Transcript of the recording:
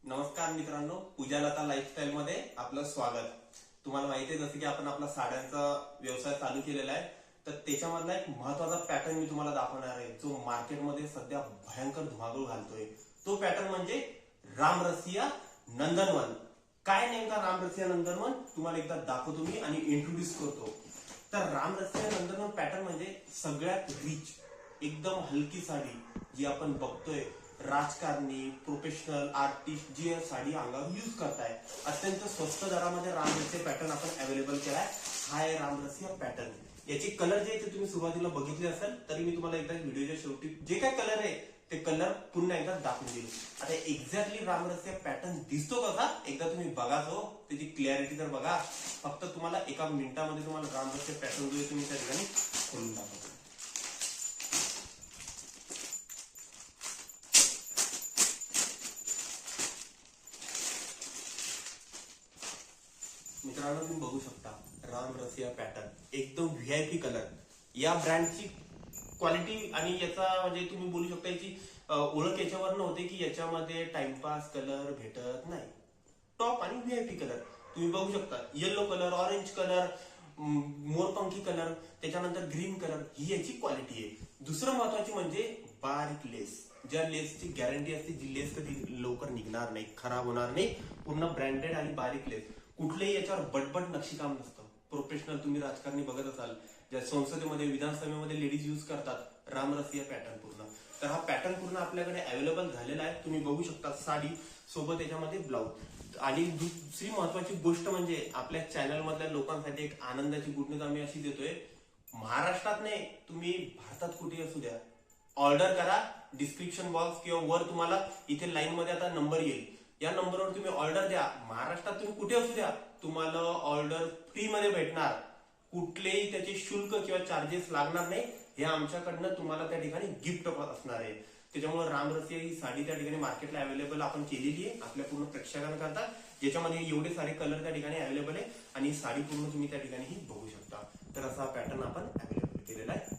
नमस्कार मित्रांनो, पूजालता लाईफस्टाईल मध्ये आपलं स्वागत. तुम्हाला माहिती आहे जसं की आपण आपला साड्यांचा व्यवसाय चालू केलेला आहे, तर त्याच्यामधला एक महत्वाचा पॅटर्न मी तुम्हाला दाखवणार आहे जो मार्केटमध्ये सध्या भयंकर धुमाकूळ घालतोय. तो पॅटर्न म्हणजे रामरसिया नंदनवन. काय नेमका रामरसिया नंदनवन तुम्हाला एकदा दाखवतो मी आणि इंट्रोड्यूस करतो. तर रामरसिया नंदनवन पॅटर्न म्हणजे सगळ्यात रिच, एकदम हलकी साडी जी आपण बघतोय. राजकारणी, प्रोफेशनल, आर्टिस्ट जी साडी अंगावर युज करताय, अत्यंत स्वस्त दरामध्ये रामरसिया पॅटर्न आपण अवेलेबल केलाय. हा आहे रामरसिया पॅटर्न. याचे कलर जे तुम्ही सुरुवातीला बघितले असेल, तरी मी तुम्हाला एकदा व्हिडिओच्या शेवटी जे काय कलर आहे ते कलर पुन्हा एकदा दाखवून देईल. आता एक्झॅक्टली रामरसिया पॅटर्न दिसतो कसा एकदा तुम्ही बघा, तो त्याची क्लॅरिटी तर बघा. फक्त तुम्हाला एका मिनिटामध्ये तुम्हाला रामरसिया पॅटर्न जो तुम्ही त्या ठिकाणी खोलून दाखवतो. मित्रांनो, तुम्ही बघू शकता रामरसिया पॅटर्न, एकदम व्हीआयपी कलर. या ब्रँडची क्वालिटी आणि याचा म्हणजे तुम्ही बोलू शकता याची ओळख याच्यावर नव्हते की याच्यामध्ये टाइमपास कलर भेटत नाही. टॉप आणि व्हीआयपी कलर तुम्ही बघू शकता. येलो कलर, ऑरेंज कलर, मोरपंखी कलर, त्याच्यानंतर ग्रीन कलर, ही याची क्वालिटी आहे. दुसरं महत्वाची म्हणजे बारीक लेस. ज्या लेसची गॅरंटी असते, जी लेस कधी लवकर निघणार नाही, खराब होणार नाही, पूर्ण ब्रँडेड आणि बारीक लेस. कुठलेही याच्यावर बटबट नक्षीकाम नसतं. प्रोफेशनल तुम्ही राजकारणी बघत असाल, ज्या संसदेमध्ये, विधानसभेमध्ये लेडीज युज करतात रामरसिया पॅटर्न पूर्ण. तर हा पॅटर्न पूर्ण आपल्याकडे अवेलेबल झालेला आहे. तुम्ही बघू शकता साडी सोबत याच्यामध्ये ब्लाऊज. आणि दुसरी महत्वाची गोष्ट म्हणजे आपल्या चॅनल मधल्या लोकांसाठी एक आनंदाची गुड न्यूज आम्ही अशी देतोय. महाराष्ट्रात नाही, तुम्ही भारतात कुठे असू द्या, ऑर्डर करा. डिस्क्रिप्शन बॉक्स किंवा वर तुम्हाला इथे लाईन मध्ये आता नंबर येईल, या नंबरवर तुम्ही ऑर्डर द्या. महाराष्ट्रात तुम्ही कुठे असू द्या, तुम्हाला ऑर्डर फ्री मध्ये भेटणार. कुठलेही त्याचे शुल्क किंवा चार्जेस लागणार नाही. हे आमच्याकडनं तुम्हाला त्या ठिकाणी गिफ्ट असणार आहे. त्याच्यामुळे रामरसिया ही साडी त्या ठिकाणी मार्केटला अवेलेबल आपण केलेली आहे आपल्या पूर्ण प्रेक्षकांकरता, ज्याच्यामध्ये एवढे सारे कलर त्या ठिकाणी अवेलेबल आहे आणि साडी पूर्ण तुम्ही त्या ठिकाणी ही बघू शकता. तर असा पॅटर्न आपण अवेलेबल केलेला आहे.